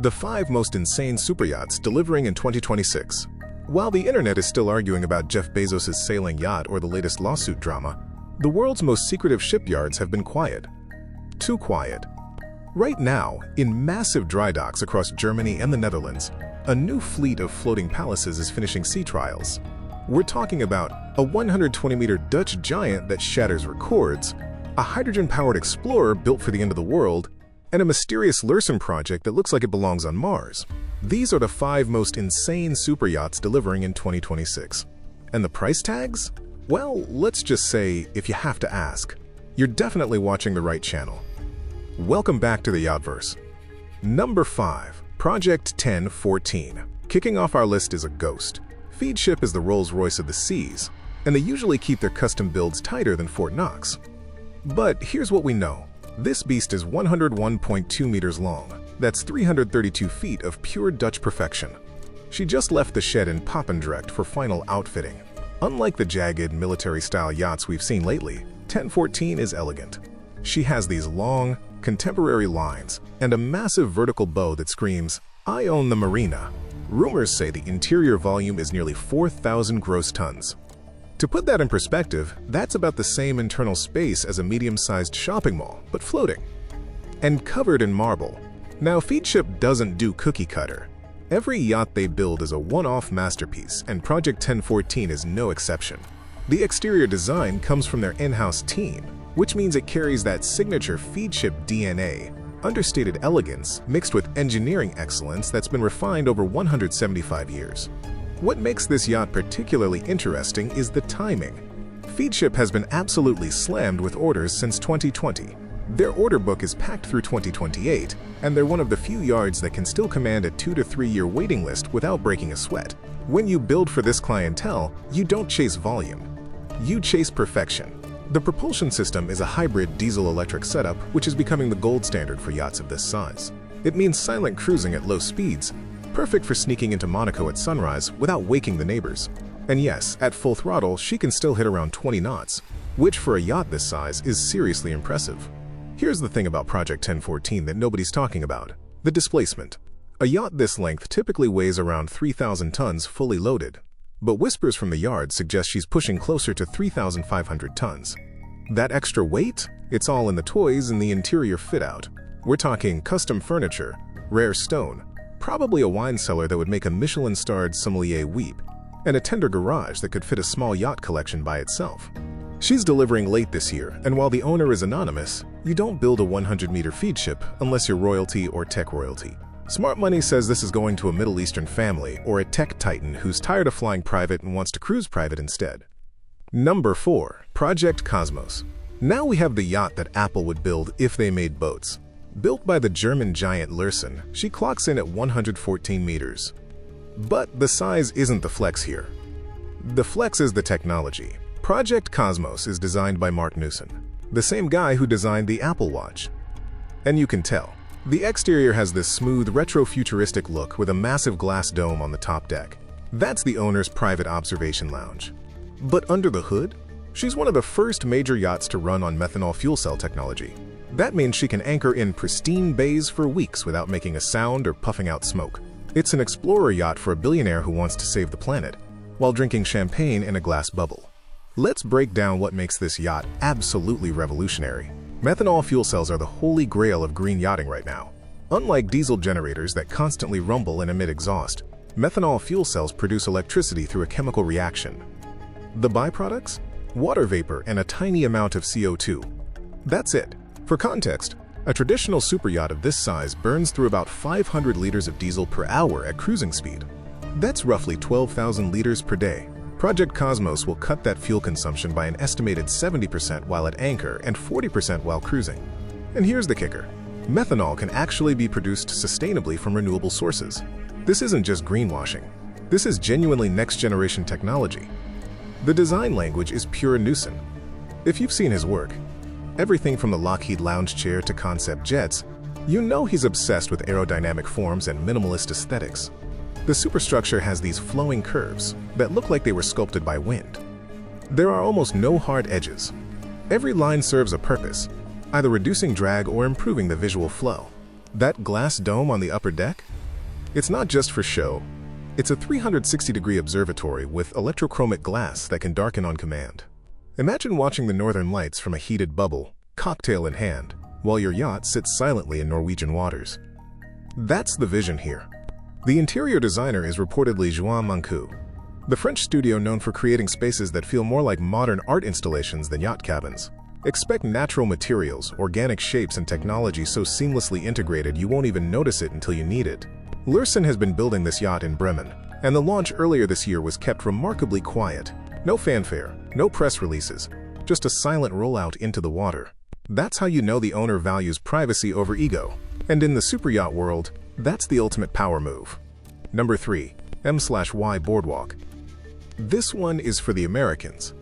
The 5 most insane superyachts delivering in 2026. While the internet is still arguing about Jeff Bezos' sailing yacht or the latest lawsuit drama, the world's most secretive shipyards have been quiet. Too quiet. Right now, in massive dry docks across Germany and the Netherlands, a new fleet of floating palaces is finishing sea trials. We're talking about a 120-meter Dutch giant that shatters records, a hydrogen-powered explorer built for the end of the world, and a mysterious Lürssen project that looks like it belongs on Mars. These are the 5 most insane superyachts delivering in 2026. And the price tags? Well, let's just say, if you have to ask, you're definitely watching the right channel. Welcome back to the Yachtverse. Number 5. Project 1014. Kicking off our list is a ghost. Feadship is the Rolls-Royce of the seas, and they usually keep their custom builds tighter than Fort Knox. But here's what we know. This beast is 101.2 meters long. That's 332 feet of pure Dutch perfection. She just left the shed in Papendrecht for final outfitting. Unlike the jagged, military-style yachts we've seen lately, 1014 is elegant. She has these long, contemporary lines and a massive vertical bow that screams, "I own the marina." Rumors say the interior volume is nearly 4,000 gross tons. To put that in perspective, that's about the same internal space as a medium-sized shopping mall, but floating. And covered in marble. Now, Feadship doesn't do cookie cutter. Every yacht they build is a one-off masterpiece, and Project 1014 is no exception. The exterior design comes from their in-house team, which means it carries that signature Feadship DNA, understated elegance mixed with engineering excellence that's been refined over 175 years. What makes this yacht particularly interesting is the timing. Feadship has been absolutely slammed with orders since 2020. Their order book is packed through 2028, and they're one of the few yards that can still command a 2 to 3 year waiting list without breaking a sweat. When you build for this clientele, you don't chase volume. You chase perfection. The propulsion system is a hybrid diesel-electric setup, which is becoming the gold standard for yachts of this size. It means silent cruising at low speeds, perfect for sneaking into Monaco at sunrise without waking the neighbors. And yes, at full throttle, she can still hit around 20 knots, which for a yacht this size is seriously impressive. Here's the thing about Project 1014 that nobody's talking about: the displacement. A yacht this length typically weighs around 3,000 tons fully loaded, but whispers from the yard suggest she's pushing closer to 3,500 tons. That extra weight? It's all in the toys and the interior fit-out. We're talking custom furniture, rare stone, probably a wine cellar that would make a Michelin-starred sommelier weep, and a tender garage that could fit a small yacht collection by itself. She's delivering late this year, and while the owner is anonymous, you don't build a 100-meter Feadship unless you're royalty or tech royalty. Smart money says this is going to a Middle Eastern family or a tech titan who's tired of flying private and wants to cruise private instead. Number 4. Project Cosmos. Now we have the yacht that Apple would build if they made boats. Built by the German giant Lürssen, she clocks in at 114 meters. But the size isn't the flex here. The flex is the technology. Project Cosmos is designed by Marc Newson, the same guy who designed the Apple Watch. And you can tell. The exterior has this smooth, retro-futuristic look with a massive glass dome on the top deck. That's the owner's private observation lounge. But under the hood, she's one of the first major yachts to run on methanol fuel cell technology. That means she can anchor in pristine bays for weeks without making a sound or puffing out smoke. It's an explorer yacht for a billionaire who wants to save the planet, while drinking champagne in a glass bubble. Let's break down what makes this yacht absolutely revolutionary. Methanol fuel cells are the holy grail of green yachting right now. Unlike diesel generators that constantly rumble and emit exhaust, methanol fuel cells produce electricity through a chemical reaction. The byproducts? Water vapor and a tiny amount of CO2. That's it. For context, a traditional superyacht of this size burns through about 500 liters of diesel per hour at cruising speed. That's roughly 12,000 liters per day. Project Cosmos will cut that fuel consumption by an estimated 70% while at anchor and 40% while cruising. And here's the kicker. Methanol can actually be produced sustainably from renewable sources. This isn't just greenwashing. This is genuinely next-generation technology. The design language is pure Newson. If you've seen his work, everything from the Lockheed lounge chair to concept jets, you know he's obsessed with aerodynamic forms and minimalist aesthetics. The superstructure has these flowing curves that look like they were sculpted by wind. There are almost no hard edges. Every line serves a purpose, either reducing drag or improving the visual flow. That glass dome on the upper deck? It's not just for show. It's a 360-degree observatory with electrochromic glass that can darken on command. Imagine watching the northern lights from a heated bubble, cocktail in hand, while your yacht sits silently in Norwegian waters. That's the vision here. The interior designer is reportedly Joan Mancoux, the French studio known for creating spaces that feel more like modern art installations than yacht cabins. Expect natural materials, organic shapes, and technology so seamlessly integrated you won't even notice it until you need it. Lürssen has been building this yacht in Bremen, and the launch earlier this year was kept remarkably quiet. No fanfare, no press releases, just a silent rollout into the water. That's how you know the owner values privacy over ego. And in the superyacht world, that's the ultimate power move. Number 3. M/Y Boardwalk. This one is for the Americans.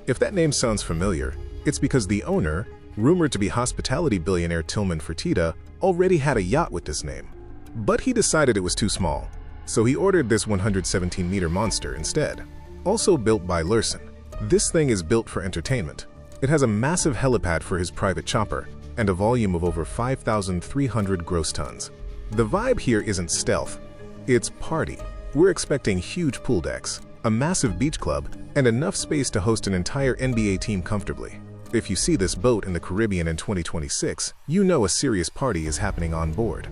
If that name sounds familiar, it's because the owner, rumored to be hospitality billionaire Tilman Fertitta, already had a yacht with this name. But he decided it was too small, so he ordered this 117-meter monster instead. Also built by Lürssen, this thing is built for entertainment. It has a massive helipad for his private chopper and a volume of over 5,300 gross tons. The vibe here isn't stealth, it's party. We're expecting huge pool decks, a massive beach club, and enough space to host an entire NBA team comfortably. If you see this boat in the Caribbean in 2026, you know a serious party is happening on board.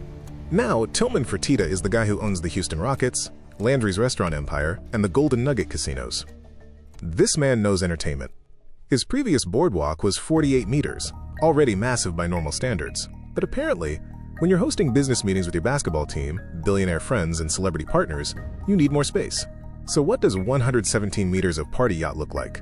Now, Tilman Fertitta is the guy who owns the Houston Rockets, Landry's restaurant empire, and the Golden Nugget casinos. This man knows entertainment. His previous Boardwalk was 48 meters, already massive by normal standards. But apparently, when you're hosting business meetings with your basketball team, billionaire friends, and celebrity partners, you need more space. So what does 117 meters of party yacht look like?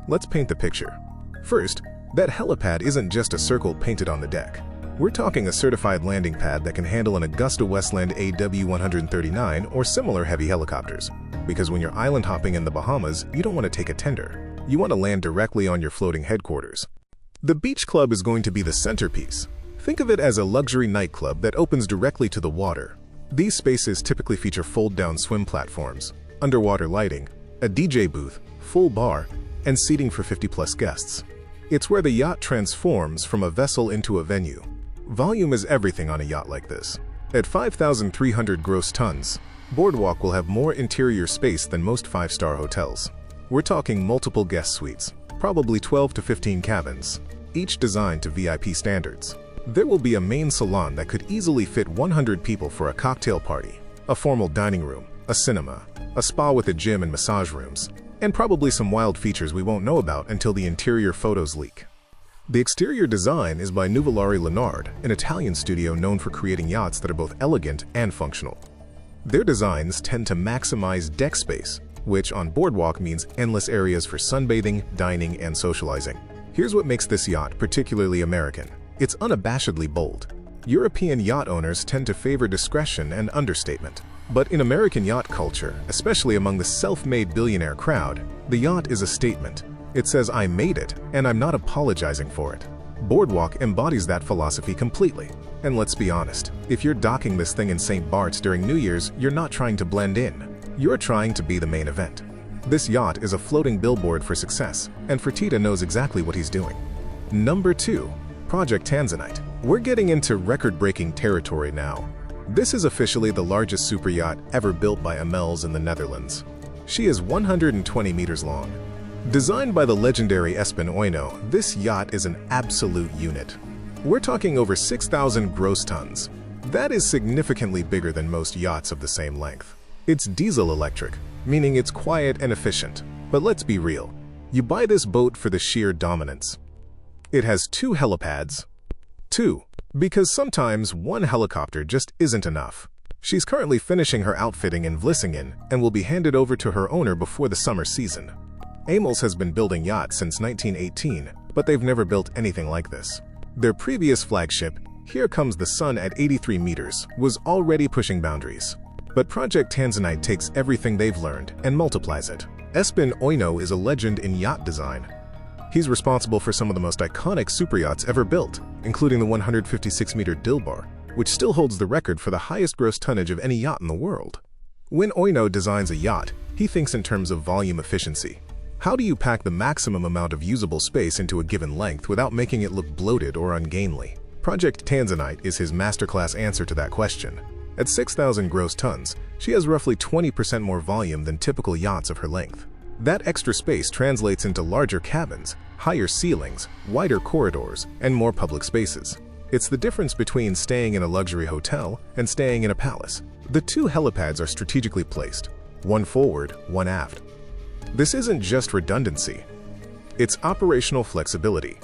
Let's paint the picture. First, that helipad isn't just a circle painted on the deck. We're talking a certified landing pad that can handle an AgustaWestland AW139 or similar heavy helicopters. Because when you're island hopping in the Bahamas, you don't want to take a tender. You want to land directly on your floating headquarters. The beach club is going to be the centerpiece. Think of it as a luxury nightclub that opens directly to the water. These spaces typically feature fold-down swim platforms, underwater lighting, a DJ booth, full bar, and seating for 50-plus guests. It's where the yacht transforms from a vessel into a venue. Volume is everything on a yacht like this. At 5,300 gross tons, Boardwalk will have more interior space than most 5-star hotels. We're talking multiple guest suites, probably 12 to 15 cabins, each designed to VIP standards. There will be a main salon that could easily fit 100 people for a cocktail party, a formal dining room, a cinema, a spa with a gym and massage rooms, and probably some wild features we won't know about until the interior photos leak. The exterior design is by Nuvolari Leonard, an Italian studio known for creating yachts that are both elegant and functional. Their designs tend to maximize deck space, which on Boardwalk means endless areas for sunbathing, dining, and socializing. Here's what makes this yacht particularly American. It's unabashedly bold. European yacht owners tend to favor discretion and understatement. But in American yacht culture, especially among the self-made billionaire crowd, the yacht is a statement. It says, "I made it, and I'm not apologizing for it." Boardwalk embodies that philosophy completely. And let's be honest, if you're docking this thing in St. Bart's during New Year's, you're not trying to blend in. You're trying to be the main event. This yacht is a floating billboard for success, and Fertitta knows exactly what he's doing. Number 2. Project Tanzanite. We're getting into record-breaking territory now. This is officially the largest superyacht ever built by Amels in the Netherlands. She is 120 meters long. Designed by the legendary Espen Oino, this yacht is an absolute unit. We're talking over 6,000 gross tons. That is significantly bigger than most yachts of the same length. It's diesel-electric, meaning it's quiet and efficient. But let's be real, you buy this boat for the sheer dominance. It has 2 helipads. 2. Because sometimes one helicopter just isn't enough. She's currently finishing her outfitting in Vlissingen and will be handed over to her owner before the summer season. Amels has been building yachts since 1918, but they've never built anything like this. Their previous flagship, Here Comes the Sun at 83 meters, was already pushing boundaries. But Project Tanzanite takes everything they've learned and multiplies it. Espen Oino is a legend in yacht design. He's responsible for some of the most iconic superyachts ever built, including the 156-meter Dilbar, which still holds the record for the highest gross tonnage of any yacht in the world. When Oino designs a yacht, he thinks in terms of volume efficiency. How do you pack the maximum amount of usable space into a given length without making it look bloated or ungainly? Project Tanzanite is his masterclass answer to that question. At 6,000 gross tons, she has roughly 20% more volume than typical yachts of her length. That extra space translates into larger cabins, higher ceilings, wider corridors, and more public spaces. It's the difference between staying in a luxury hotel and staying in a palace. The two helipads are strategically placed, one forward, one aft. This isn't just redundancy, it's operational flexibility.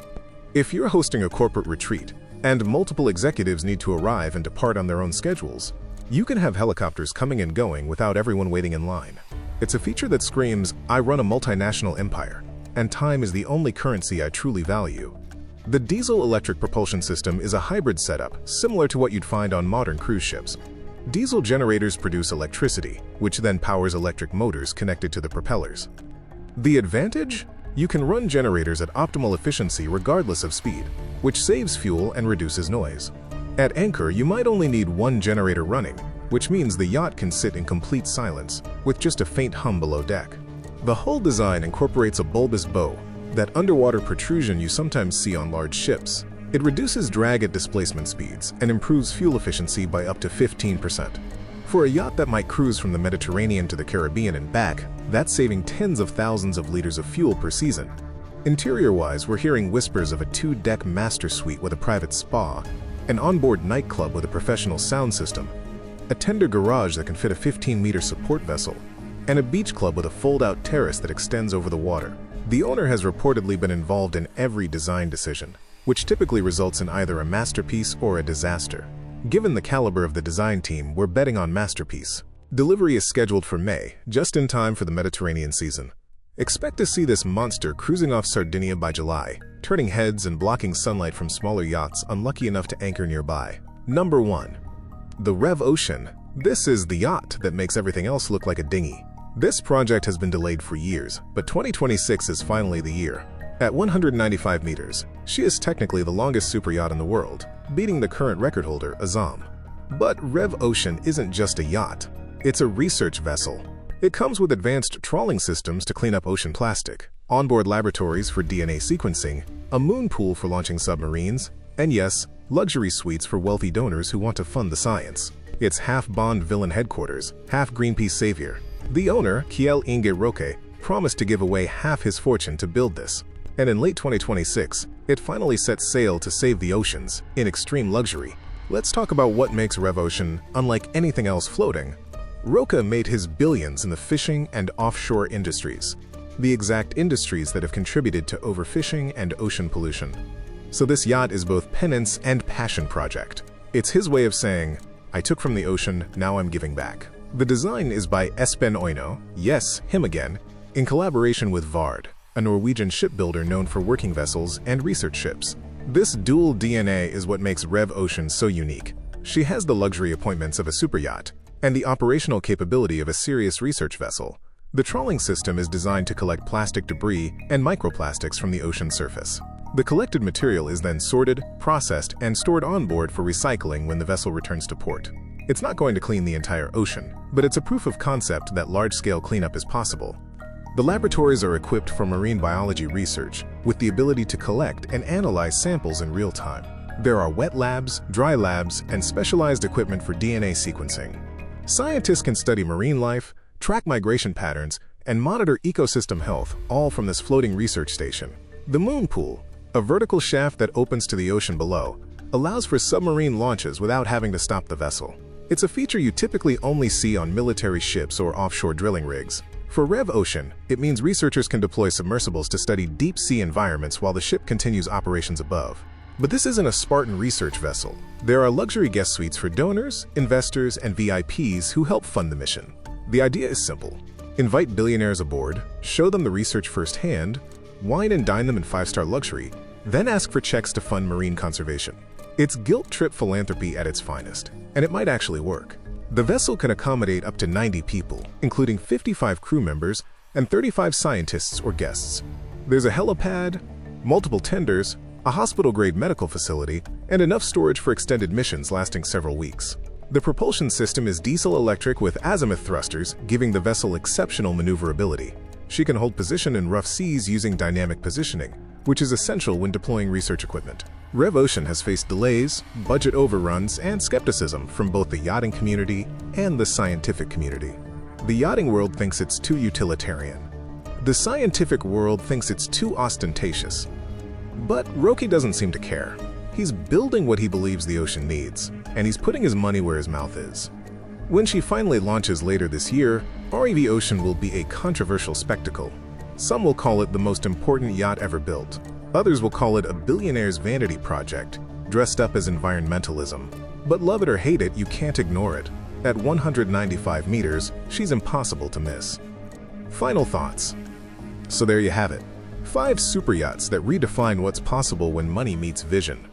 If you're hosting a corporate retreat and multiple executives need to arrive and depart on their own schedules, you can have helicopters coming and going without everyone waiting in line. It's a feature that screams, I run a multinational empire, and time is the only currency I truly value. The diesel-electric propulsion system is a hybrid setup similar to what you'd find on modern cruise ships. Diesel generators produce electricity, which then powers electric motors connected to the propellers. The advantage? You can run generators at optimal efficiency regardless of speed, which saves fuel and reduces noise. At anchor, you might only need one generator running, which means the yacht can sit in complete silence, with just a faint hum below deck. The hull design incorporates a bulbous bow, that underwater protrusion you sometimes see on large ships. It reduces drag at displacement speeds and improves fuel efficiency by up to 15%. For a yacht that might cruise from the Mediterranean to the Caribbean and back, that's saving tens of thousands of liters of fuel per season. Interior-wise, we're hearing whispers of a 2-deck master suite with a private spa, an onboard nightclub with a professional sound system, a tender garage that can fit a 15-meter support vessel, and a beach club with a fold-out terrace that extends over the water. The owner has reportedly been involved in every design decision, which typically results in either a masterpiece or a disaster. Given the caliber of the design team, we're betting on masterpiece. Delivery is scheduled for May, just in time for the Mediterranean season. Expect to see this monster cruising off Sardinia by July, turning heads and blocking sunlight from smaller yachts unlucky enough to anchor nearby. Number 1. The REV Ocean. This is the yacht that makes everything else look like a dinghy. This project has been delayed for years, but 2026 is finally the year. At 195 meters, she is technically the longest superyacht in the world, beating the current record holder, Azam. But REV Ocean isn't just a yacht, it's a research vessel. It comes with advanced trawling systems to clean up ocean plastic, onboard laboratories for DNA sequencing, a moon pool for launching submarines, and yes, luxury suites for wealthy donors who want to fund the science. It's half Bond villain headquarters, half Greenpeace savior. The owner, Kiel Inge Roque, promised to give away half his fortune to build this. And in late 2026, it finally set sail to save the oceans, in extreme luxury. Let's talk about what makes REV Ocean unlike anything else floating. Roque made his billions in the fishing and offshore industries, the exact industries that have contributed to overfishing and ocean pollution. So this yacht is both penance and passion project. It's his way of saying, I took from the ocean, now I'm giving back. The design is by Espen Oino, yes, him again, in collaboration with Vard, a Norwegian shipbuilder known for working vessels and research ships. This dual DNA is what makes REV Ocean so unique. She has the luxury appointments of a superyacht and the operational capability of a serious research vessel. The trawling system is designed to collect plastic debris and microplastics from the ocean surface. The collected material is then sorted, processed, and stored on board for recycling when the vessel returns to port. It's not going to clean the entire ocean, but it's a proof of concept that large-scale cleanup is possible. The laboratories are equipped for marine biology research, with the ability to collect and analyze samples in real time. There are wet labs, dry labs, and specialized equipment for DNA sequencing. Scientists can study marine life, track migration patterns, and monitor ecosystem health, all from this floating research station. The moon pool, a vertical shaft that opens to the ocean below, allows for submarine launches without having to stop the vessel. It's a feature you typically only see on military ships or offshore drilling rigs. For REV Ocean, it means researchers can deploy submersibles to study deep-sea environments while the ship continues operations above. But this isn't a Spartan research vessel. There are luxury guest suites for donors, investors, and VIPs who help fund the mission. The idea is simple. Invite billionaires aboard, show them the research firsthand, wine and dine them in 5-star luxury, then ask for checks to fund marine conservation. It's guilt-trip philanthropy at its finest, and it might actually work. The vessel can accommodate up to 90 people, including 55 crew members and 35 scientists or guests. There's a helipad, multiple tenders, a hospital-grade medical facility, and enough storage for extended missions lasting several weeks. The propulsion system is diesel-electric with azimuth thrusters, giving the vessel exceptional maneuverability. She can hold position in rough seas using dynamic positioning, which is essential when deploying research equipment. REV Ocean has faced delays, budget overruns, and skepticism from both the yachting community and the scientific community. The yachting world thinks it's too utilitarian. The scientific world thinks it's too ostentatious. But Roki doesn't seem to care. He's building what he believes the ocean needs, and he's putting his money where his mouth is. When she finally launches later this year, REV Ocean will be a controversial spectacle. Some will call it the most important yacht ever built. Others will call it a billionaire's vanity project, dressed up as environmentalism. But love it or hate it, you can't ignore it. At 195 meters, she's impossible to miss. Final thoughts. So there you have it. 5 super yachts that redefine what's possible when money meets vision.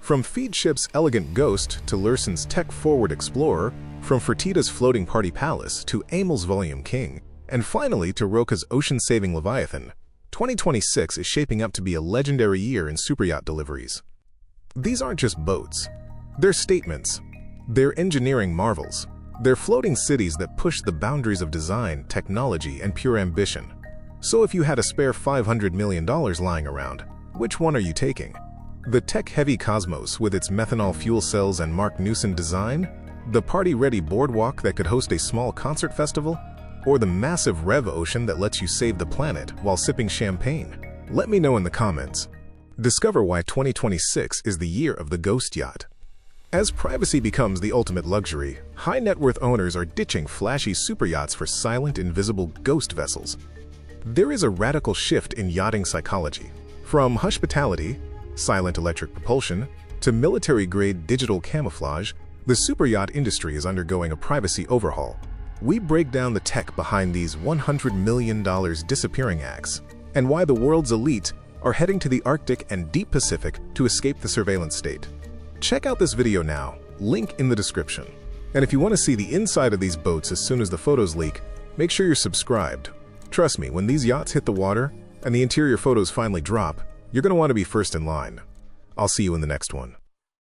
From Feadship's elegant Ghost to Lürssen's tech-forward Explorer, from Fertitta's floating party palace to Amels' volume King, and finally to Roka's ocean-saving Leviathan, 2026 is shaping up to be a legendary year in superyacht deliveries. These aren't just boats. They're statements. They're engineering marvels. They're floating cities that push the boundaries of design, technology, and pure ambition. So if you had a spare $500 million lying around, which one are you taking? The tech-heavy Cosmos with its methanol fuel cells and Marc Newson design? The party-ready Boardwalk that could host a small concert festival? Or the massive REV Ocean that lets you save the planet while sipping champagne? Let me know in the comments. Discover why 2026 is the year of the ghost yacht. As privacy becomes the ultimate luxury, high-net-worth owners are ditching flashy superyachts for silent, invisible ghost vessels. There is a radical shift in yachting psychology. From hospitality, silent electric propulsion, to military-grade digital camouflage, the superyacht industry is undergoing a privacy overhaul. We break down the tech behind these $100 million disappearing acts, and why the world's elite are heading to the Arctic and deep Pacific to escape the surveillance state. Check out this video now, link in the description. And if you want to see the inside of these boats as soon as the photos leak, make sure you're subscribed. Trust me, when these yachts hit the water and the interior photos finally drop, you're going to want to be first in line. I'll see you in the next one.